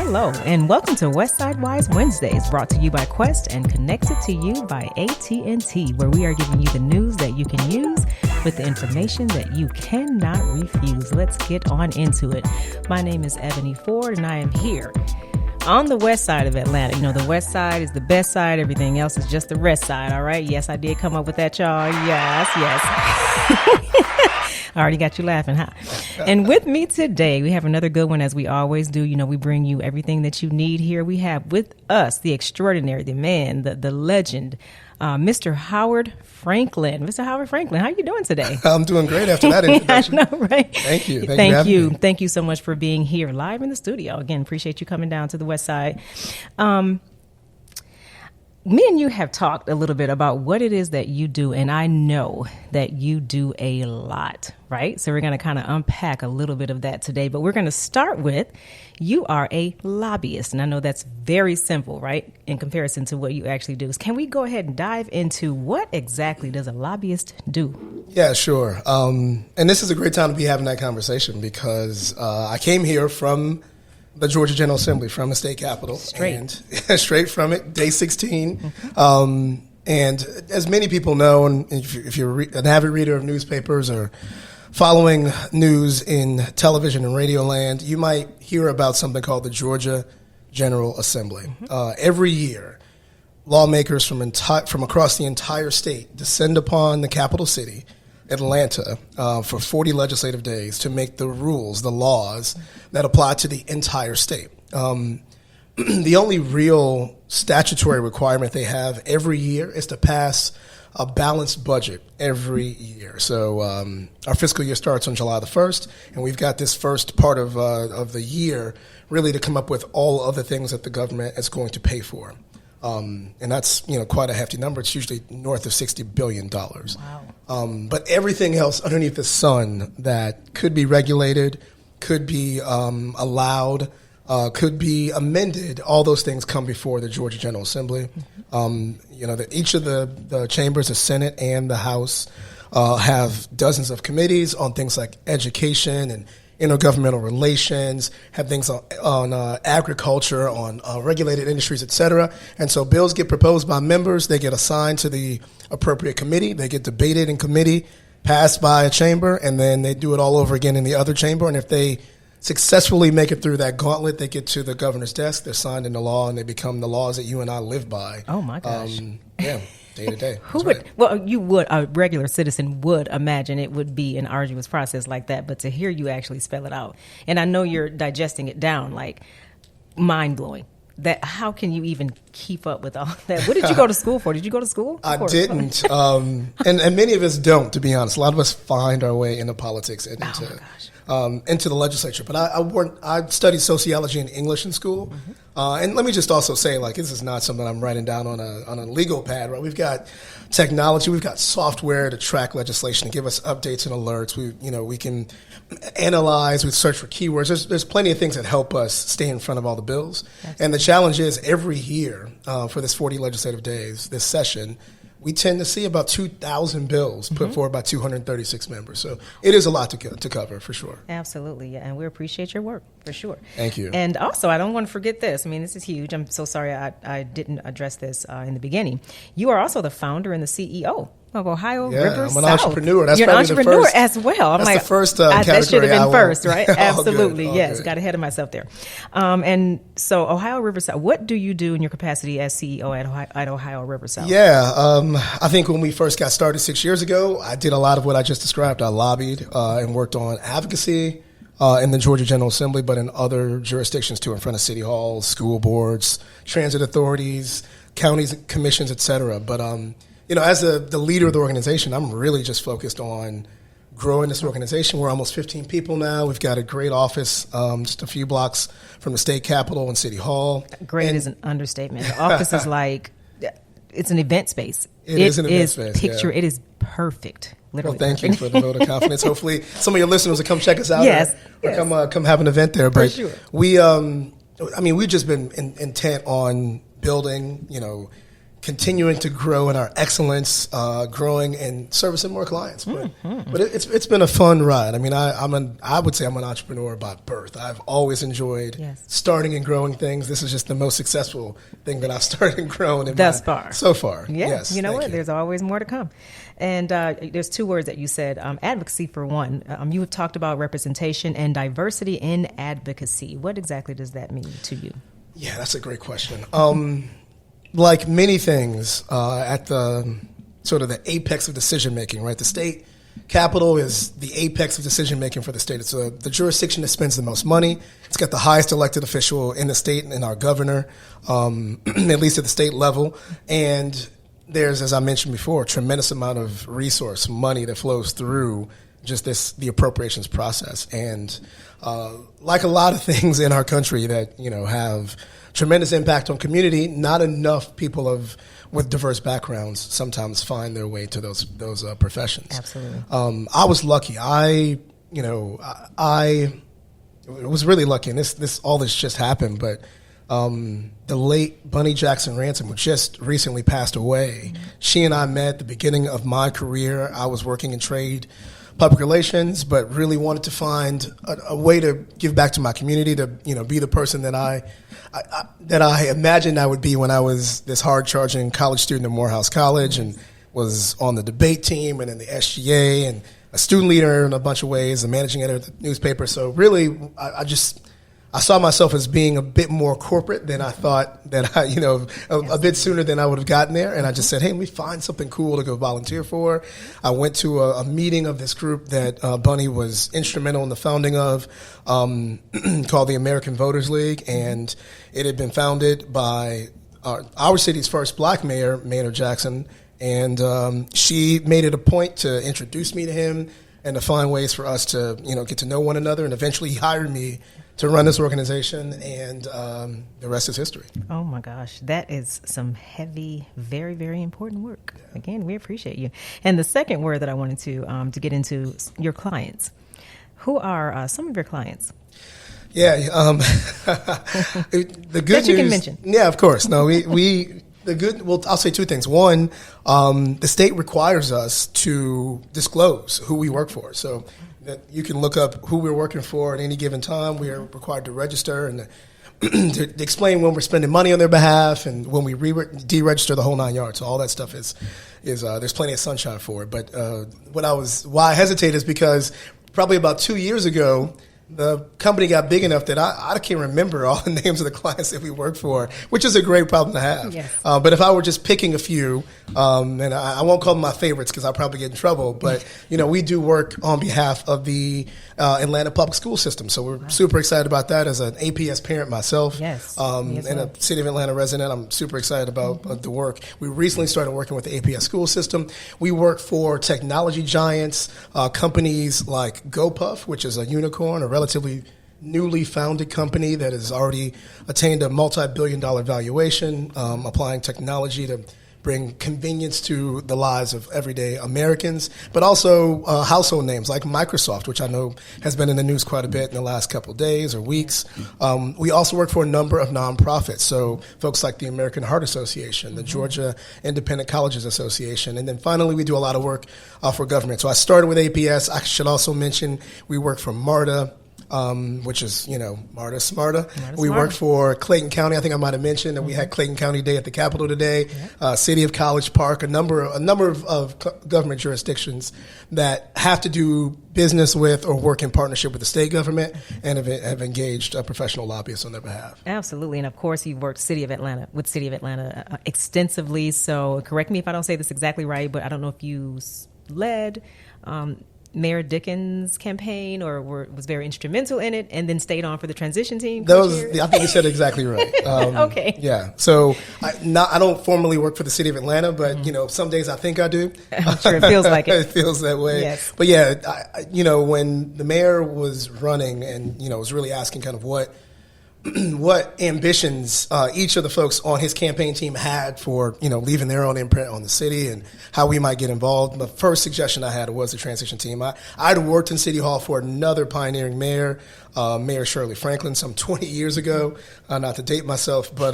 Hello, and welcome to Westside Wise Wednesdays, brought to you by Quest and connected to you by AT&T, where we are giving you the news that you can use with the information that you cannot refuse. Let's get on into it. My name is Ebony Ford, and I am here on the west side of Atlanta. You know, the west side is the best side. Everything else is just the rest side, all right? Yes, I did come up with that, y'all. Yes. I already got you laughing, huh? And with me today, we have another good one, as we always do. You know, we bring you everything that you need here. We have with us the extraordinary, the man, the legend, Mr. Howard Franklin. Mr. Howard Franklin, how are you doing today? I'm doing great after that introduction. I know, right? Thank you. Thank you. Thank you so much for being here live in the studio. Again, appreciate you coming down to the West Side. Me and you have talked a little bit about what it is that you do, and I know that you do a lot, right? So we're going to kind of unpack a little bit of that today, but we're going to start with, you are a lobbyist, and I know that's very simple, right, in comparison to what you actually do. Can we go ahead and dive into what exactly does a lobbyist do? Yeah, sure. And this is a great time to be having that conversation because I came here from the Georgia General Assembly, from the state capitol. Straight from it, day 16. Mm-hmm. And as many people know, and if you're an avid reader of newspapers or following news in television and radio land, you might hear about something called the Georgia General Assembly. Mm-hmm. Every year, lawmakers from across the entire state descend upon the capital city, Atlanta, for 40 legislative days to make the rules, the laws that apply to the entire state. The only real statutory requirement they have every year is to pass a balanced budget every year. So our fiscal year starts on July the 1st, and we've got this first part of the year really to come up with all of the things that the government is going to pay for. And that's, quite a hefty number. It's usually north of $60 billion. Wow. But everything else underneath the sun that could be regulated, could be allowed, could be amended, all those things come before the Georgia General Assembly. Mm-hmm. Each of the chambers, the Senate and the House, have dozens of committees on things like education and intergovernmental relations, have things on agriculture, on regulated industries, et cetera. And so bills get proposed by members. They get assigned to the appropriate committee. They get debated in committee, passed by a chamber, and then they do it all over again in the other chamber. And if they successfully make it through that gauntlet, they get to the governor's desk, they're signed into law, and they become the laws that you and I live by. Oh, my gosh. Day to day. A regular citizen would imagine it would be an arduous process like that, but to hear you actually spell it out, and I know you're digesting it down, like mind blowing. That how can you even keep up with all that? What did you go to school for? Did you go to school? I didn't, and many of us don't, to be honest. A lot of us find our way into politics and into the legislature. But I studied sociology and English in school. Mm-hmm. And let me just also say, this is not something I'm writing down on a legal pad, right? We've got technology, we've got software to track legislation, to give us updates and alerts. We can analyze, we search for keywords. There's plenty of things that help us stay in front of all the bills. And the challenge is every year for this 40 legislative days, this session, we tend to see about 2,000 bills put forward by 236 members. So it is a lot to cover, for sure. Absolutely, yeah, and we appreciate your work, for sure. Thank you. And also, I don't want to forget this. I mean, this is huge. I'm so sorry I didn't address this in the beginning. You are also the founder and the CEO of Ohio River South. I'm an entrepreneur. That's You're an entrepreneur as well. I'm that's the first category. That should have been first, right? Absolutely, all yes. good. Got ahead of myself there. And so Ohio River South, what do you do in your capacity as CEO at Ohio River South? Yeah, I think when we first got started 6 years ago, I did a lot of what I just described. I lobbied and worked on advocacy in the Georgia General Assembly, but in other jurisdictions too, in front of city halls, school boards, transit authorities, counties, commissions, et cetera. But as the leader of the organization, I'm really just focused on growing this organization. We're almost 15 people now. We've got a great office just a few blocks from the state capitol and city hall. Great is an understatement. The office is it's an event space. It is an event space. It is perfect. Literally. Well, thank you for the vote of confidence. Hopefully some of your listeners will come check us out or come have an event there. But sure. we've just been intent on building, continuing to grow in our excellence, growing and servicing more clients. But it's been a fun ride. I mean, I would say I'm an entrepreneur by birth. I've always enjoyed starting and growing things. This is just the most successful thing that I've started and grown in thus far. So far. Yeah. Yes. You know what? You. There's always more to come. And there's two words that you said, advocacy for one. You have talked about representation and diversity in advocacy. What exactly does that mean to you? Yeah, that's a great question. Like many things, at the sort of the apex of decision making, right? The state capitol is the apex of decision making for the state. It's the jurisdiction that spends the most money. It's got the highest elected official in the state and our governor, at least at the state level. And there's, as I mentioned before, a tremendous amount of resource, money that flows through just the appropriations process. And like a lot of things in our country that, have tremendous impact on community, not enough people with diverse backgrounds sometimes find their way to those professions. Absolutely. I was lucky. I was really lucky, and all this just happened. But the late Bunny Jackson Ransom, who just recently passed away, she and I met at the beginning of my career. I was working in trade, public relations, but really wanted to find a way to give back to my community, to be the person that I imagined I would be when I was this hard-charging college student at Morehouse College and was on the debate team and in the SGA and a student leader in a bunch of ways, a managing editor of the newspaper. So really, I saw myself as being a bit more corporate than I thought that a bit sooner than I would have gotten there. And I just said, hey, let me find something cool to go volunteer for. I went to a meeting of this group that Bunny was instrumental in the founding of, called the American Voters League. And it had been founded by our city's first black mayor, Maynard Jackson. And she made it a point to introduce me to him and to find ways for us to, get to know one another. And eventually he hired me to run this organization, and the rest is history. Oh my gosh, that is some heavy, very, very important work. Yeah. Again, we appreciate you. And the second word that I wanted to get into, your clients. Who are some of your clients? Yeah, the good that you news, can mention. Yeah, of course. No, I'll say two things. One, the state requires us to disclose who we work for. So that you can look up who we're working for at any given time. We are required to register and to explain when we're spending money on their behalf and when we deregister the whole 9 yards. So all that stuff is there's plenty of sunshine for it. But why I hesitate is because probably about 2 years ago, the company got big enough that I can't remember all the names of the clients that we work for, which is a great problem to have. Yes. But if I were just picking a few, and I won't call them my favorites because I'll probably get in trouble, but we do work on behalf of the Atlanta public school system. So we're super excited about that. As an APS parent myself, yes. And a City of Atlanta resident, I'm super excited about the work. We recently started working with the APS school system. We work for technology giants, companies like GoPuff, which is a unicorn, a relatively newly founded company that has already attained a multi-billion-dollar valuation, applying technology to bring convenience to the lives of everyday Americans, but also household names like Microsoft, which I know has been in the news quite a bit in the last couple of days or weeks. We also work for a number of nonprofits, so folks like the American Heart Association, the Georgia Independent Colleges Association, and then finally we do a lot of work for government. So I started with APS. I should also mention we work for MARTA, which is, MARTA Smarta. We work for Clayton County. I think I might have mentioned that we had Clayton County Day at the Capitol today. City of College Park, a number of government jurisdictions that have to do business with or work in partnership with the state government and have engaged professional lobbyists on their behalf. Absolutely. And of course, you've worked with City of Atlanta extensively. So correct me if I don't say this exactly right, but I don't know if you led Mayor Dickens' campaign or was very instrumental in it and then stayed on for the transition team? I think you said exactly right. Okay. Yeah. So I don't formally work for the City of Atlanta, but, some days I think I do. I'm sure it feels like it. It feels that way. Yes. But yeah, when the mayor was running and, was really asking kind of what ambitions each of the folks on his campaign team had for, leaving their own imprint on the city and how we might get involved. The first suggestion I had was the transition team. I'd worked in City Hall for another pioneering mayor, Mayor Shirley Franklin, some 20 years ago, not to date myself, but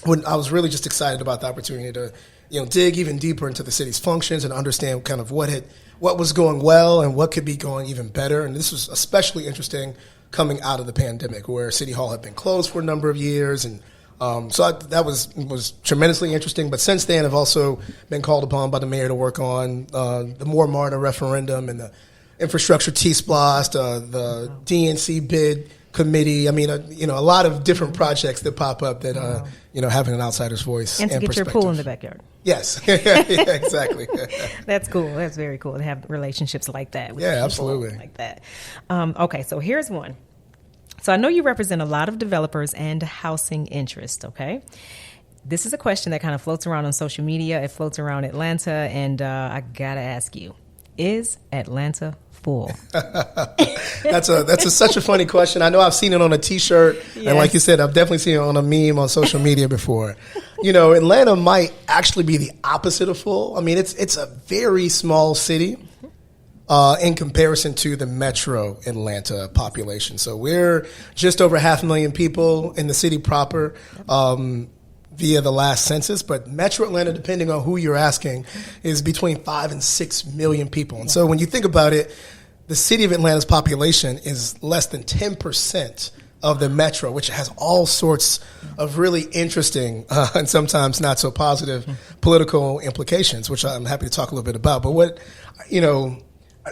when I was really just excited about the opportunity to, dig even deeper into the city's functions and understand kind of what was going well and what could be going even better. And this was especially interesting coming out of the pandemic, where City Hall had been closed for a number of years, and that was tremendously interesting. But since then, I've also been called upon by the mayor to work on the Moore MARTA referendum and the infrastructure T-SPLOST, the DNC bid committee. I mean, a lot of different projects that pop up that, having an outsider's voice and to get your pool in the backyard. Yes, yeah, exactly. That's cool. That's very cool to have relationships like that. With absolutely. Like that. Okay, so here's one. So I know you represent a lot of developers and housing interests, okay? This is a question that kind of floats around on social media. It floats around Atlanta, and I got to ask you, is Atlanta full? That's such a funny question. I know I've seen it on a T-shirt, yes. And like you said, I've definitely seen it on a meme on social media before. Atlanta might actually be the opposite of full. I mean, it's a very small city in comparison to the metro Atlanta population. So we're just over 500,000 people in the city proper. Via the last census, but Metro Atlanta, depending on who you're asking, is between 5 and 6 million people. And so when you think about it, the city of Atlanta's population is less than 10% of the metro, which has all sorts of really interesting and sometimes not so positive political implications, which I'm happy to talk a little bit about. But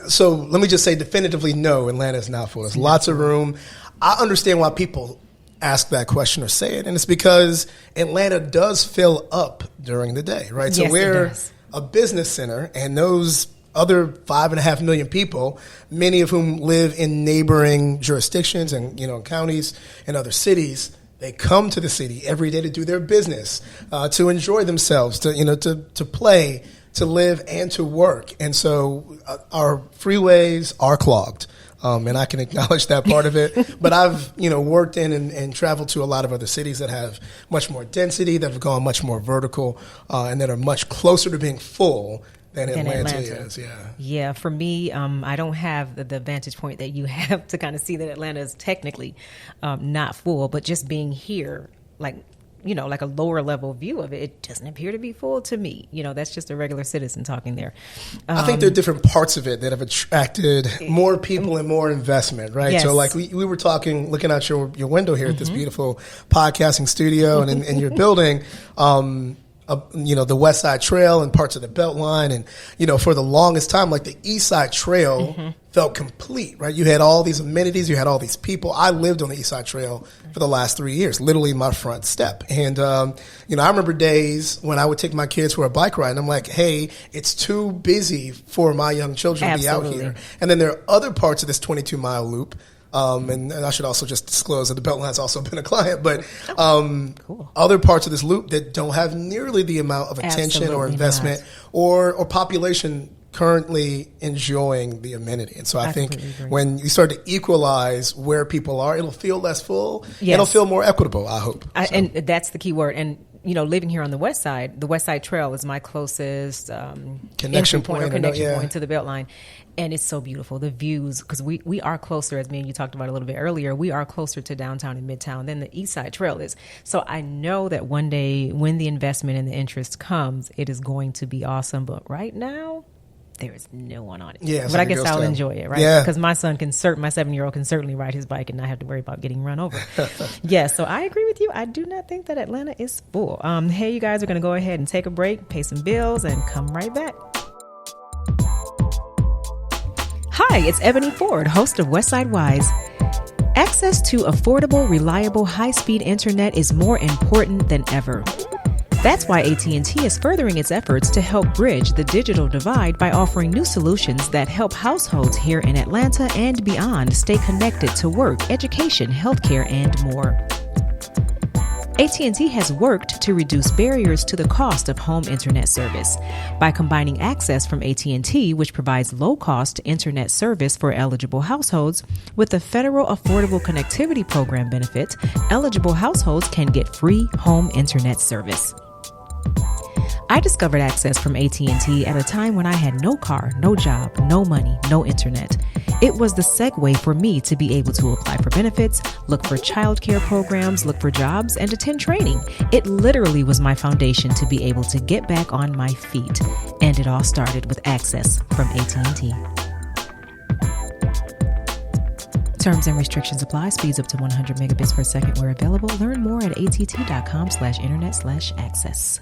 so let me just say definitively, no, Atlanta is not full. There's lots of room. I understand why people ask that question or say it, and it's because Atlanta does fill up during the day, right? So yes, we're a business center, and those other 5.5 million people, many of whom live in neighboring jurisdictions and counties and other cities, they come to the city every day to do their business, to enjoy themselves, to play, to live, and to work. And so our freeways are clogged. And I can acknowledge that part of it. But I've, worked in and traveled to a lot of other cities that have much more density, that have gone much more vertical, and that are much closer to being full than Atlanta is. Yeah. Yeah. For me, I don't have the vantage point that you have to kind of see that Atlanta is technically not full, but just being here, like a lower level view of it, it doesn't appear to be full to me. That's just a regular citizen talking there. I think there are different parts of it that have attracted more people and more investment, right? Yes. So like we were talking, looking out your window here at this beautiful podcasting studio and in your building, the West Side Trail and parts of the Beltline. And, for the longest time, like the East Side Trail felt complete, right? You had all these amenities. You had all these people. I lived on the East Side Trail for the last 3 years, literally my front step. And, I remember days when I would take my kids for a bike ride and I'm like, hey, it's too busy for my young children to be out here. And then there are other parts of this 22-mile loop. And I should also just disclose that the Beltline's also been a client, but cool. Other parts of this loop that don't have nearly the amount of attention or investment or population currently enjoying the amenity. And so I think when you start to equalize where people are, it'll feel less full. Yes. It'll feel more equitable, I hope. And that's the key word. And living here on the West Side Trail is my closest connection point to the Beltline. And it's so beautiful, the views, because we are closer, as me and you talked about a little bit earlier, we are closer to downtown and Midtown than the East Side Trail is. So I know that one day when the investment and the interest comes, it is going to be awesome. But right now, there is no one on it. Yeah, but I guess I'll enjoy it, right? Yeah. Because my 7-year-old can certainly ride his bike and not have to worry about getting run over. Yeah, so I agree with you. I do not think that Atlanta is full. Hey, you guys are going to go ahead and take a break, pay some bills, and come right back. Hi, it's Ebony Ford, host of Westside Wise. Access to affordable, reliable, high-speed internet is more important than ever. That's why AT&T is furthering its efforts to help bridge the digital divide by offering new solutions that help households here in Atlanta and beyond stay connected to work, education, healthcare, and more. AT&T has worked to reduce barriers to the cost of home internet service by combining access from AT&T, which provides low-cost internet service for eligible households, with the Federal Affordable Connectivity Program benefit. Eligible households can get free home internet service. I discovered access from AT&T at a time when I had no car, no job, no money, no internet. It was the segue for me to be able to apply for benefits, look for childcare programs, look for jobs, and attend training. It literally was my foundation to be able to get back on my feet. And it all started with access from AT&T. Terms and restrictions apply. Speeds up to 100 megabits per second where available. Learn more at att.com/internet/access.